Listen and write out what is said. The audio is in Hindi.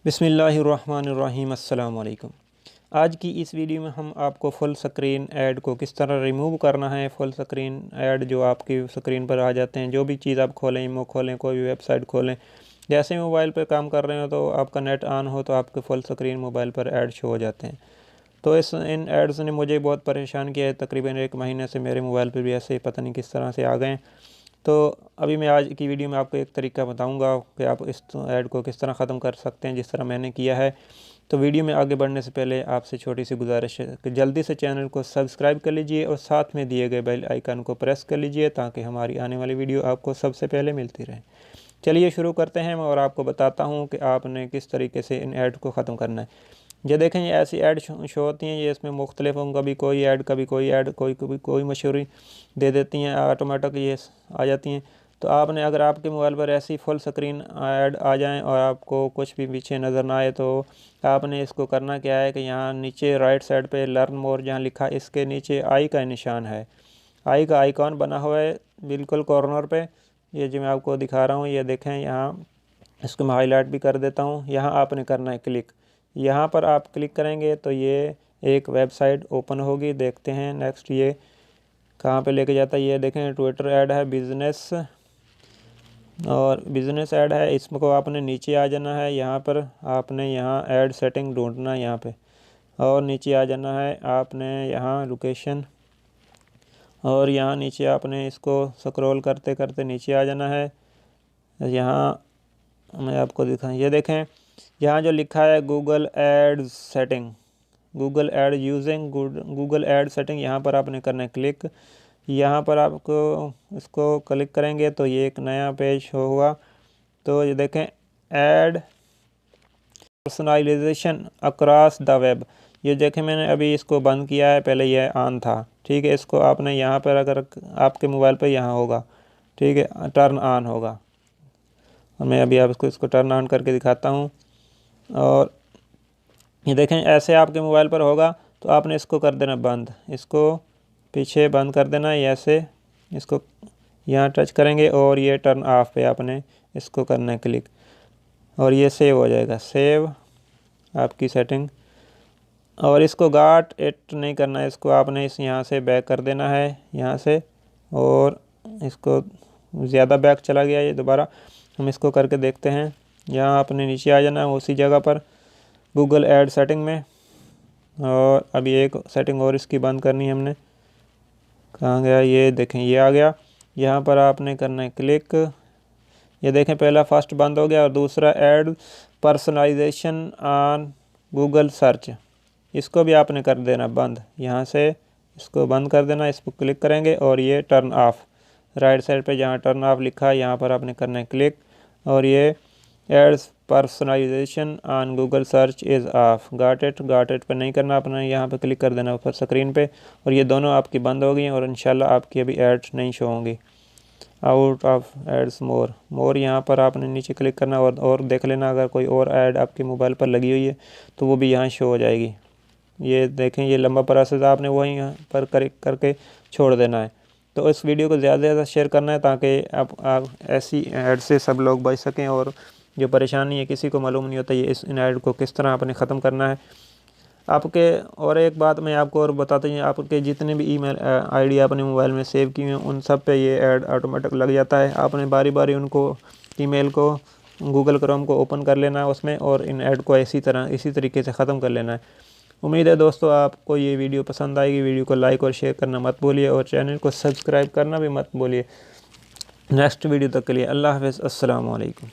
बिस्मिल्लाहिर्रहमानिर्रहीम अस्सलाम वालेकुम। आज की इस वीडियो में हम आपको फुल स्क्रीन ऐड को किस तरह रिमूव करना है। फुल स्क्रीन ऐड जो आपकी स्क्रीन पर आ जाते हैं, जो भी चीज़ आप खोलें, ईमो खोलें, कोई भी वेबसाइट खोलें, जैसे मोबाइल पर काम कर रहे हो तो आपका नेट ऑन हो तो आपके फुल स्क्रीन मोबाइल पर ऐड शो हो जाते हैं। तो इन एड्स ने मुझे बहुत परेशान किया है। तकरीबन 1 महीने से मेरे मोबाइल पर भी ऐसे पता नहीं किस तरह से आ गए। तो अभी मैं आज की वीडियो में आपको एक तरीका बताऊंगा कि आप इस ऐड को किस तरह ख़त्म कर सकते हैं, जिस तरह मैंने किया है। तो वीडियो में आगे बढ़ने से पहले आपसे छोटी सी गुजारिश है कि जल्दी से चैनल को सब्सक्राइब कर लीजिए और साथ में दिए गए बेल आइकन को प्रेस कर लीजिए ताकि हमारी आने वाली वीडियो आपको सबसे पहले मिलती रहे। चलिए शुरू करते हैं और आपको बताता हूँ कि आपने किस तरीके से इन ऐड को ख़त्म करना है। ये देखें, ये ऐसी ऐड शो होती हैं, ये इसमें मुख्तलिफ होंगे, कभी कोई ऐड, कभी कोई ऐड, कोई मशहूरी दे देती हैं, ऑटोमेटिक ये आ जाती हैं। तो आपने, अगर आपके मोबाइल पर ऐसी फुल स्क्रीन ऐड आ जाएं और आपको कुछ भी पीछे नज़र ना आए, तो आपने इसको करना क्या है कि यहाँ नीचे राइट साइड पे लर्न मोर जहाँ लिखा, इसके नीचे आई का निशान है, आई का आइकॉन बना हुआ है बिल्कुल कॉर्नर पे। ये जो मैं आपको दिखा रहा हूँ, ये देखें, यहाँ इसको मैं हाईलाइट भी कर देता हूँ। यहाँ आपने करना है क्लिक। यहाँ पर आप क्लिक करेंगे तो ये एक वेबसाइट ओपन होगी। देखते हैं नेक्स्ट ये कहाँ पे लेके जाता है। ये देखें, ट्विटर ऐड है, बिज़नेस और बिज़नेस ऐड है। इसको आपने नीचे आ जाना है। यहाँ पर आपने यहाँ ऐड सेटिंग ढूंढना है यहाँ पे और नीचे आ जाना है। आपने यहाँ लोकेशन और यहाँ नीचे आपने इसको स्क्रॉल करते करते नीचे आ जाना है। यहाँ मैं आपको दिखाऊँ, ये देखें, यहाँ जो लिखा है Google ad setting, Google ad using Google ad setting, यहाँ पर आपने करना है क्लिक। यहाँ पर आपको इसको क्लिक करेंगे तो ये एक नया पेज होगा। तो ये देखें, ad personalization across the web, ये देखें मैंने अभी इसको बंद किया है, पहले यह ऑन था, ठीक है। इसको आपने यहाँ पर, अगर आपके मोबाइल पर यहाँ होगा, ठीक है, टर्न ऑन होगा। मैं अभी आपको इसको टर्न ऑन करके दिखाता हूँ। और ये देखें, ऐसे आपके मोबाइल पर होगा तो आपने इसको कर देना बंद, इसको पीछे बंद कर देना है। ऐसे इसको यहाँ टच करेंगे और ये टर्न ऑफ पे आपने इसको करना है क्लिक और ये सेव हो जाएगा, सेव आपकी सेटिंग। और इसको गाट एट नहीं करना है, इसको आपने यहाँ से बैक कर देना है यहाँ से, और इसको ज़्यादा बैक चला गया ये, दोबारा हम इसको करके देखते हैं। यहाँ आपने नीचे आ जाना है उसी जगह पर गूगल ऐड सेटिंग में, और अभी एक सेटिंग और इसकी बंद करनी है हमने। कहाँ गया, ये देखें, ये आ गया। यहाँ पर आपने करना है क्लिक। ये देखें, पहला फर्स्ट बंद हो गया और दूसरा ad personalization on Google search, इसको भी आपने कर देना बंद। यहाँ से इसको बंद कर देना, इस पर क्लिक करेंगे और ये टर्न ऑफ, राइट साइड पे जहाँ टर्न ऑफ लिखा है यहाँ पर आपने करना है क्लिक, और ये ads personalization on Google search is off, got it पर नहीं करना, अपना यहाँ पे क्लिक कर देना ऊपर स्क्रीन पे, और ये दोनों आपकी बंद हो गई हैं और इंशाल्लाह आपकी अभी एड्स नहीं शो होंगी। आउट ऑफ एड्स मोर यहाँ पर आपने नीचे क्लिक करना और देख लेना, अगर कोई और ऐड आपके मोबाइल पर लगी हुई है तो वो भी यहाँ शो हो जाएगी। ये देखें, ये लंबा प्रोसेस आपने वहीं यहाँ पर करके छोड़ देना है। तो इस वीडियो को ज़्यादा से ज़्यादा शेयर करना है ताकि आप ऐसी ऐड से सब लोग बच सकें, और जो परेशानी है किसी को मालूम नहीं होता ये इन ऐड को किस तरह आपने ख़त्म करना है आपके। और एक बात मैं आपको और बताता हूँ, आपके जितने भी ईमेल आईडी आपने मोबाइल में सेव की हैं उन सब पे ये ऐड ऑटोमेटिक लग जाता है। आपने बारी बारी उनको ईमेल को गूगल क्रोम को ओपन कर लेना है उसमें, और इन ऐड को इसी तरीके से ख़त्म कर लेना है। उम्मीद है दोस्तों आपको ये वीडियो पसंद आएगी। वीडियो को लाइक और शेयर करना मत भूलिए और चैनल को सब्सक्राइब करना भी मत भूलिए। नेक्स्ट वीडियो तक के लिए अल्लाह हाफ़िज़, अस्सलाम वालेकुम।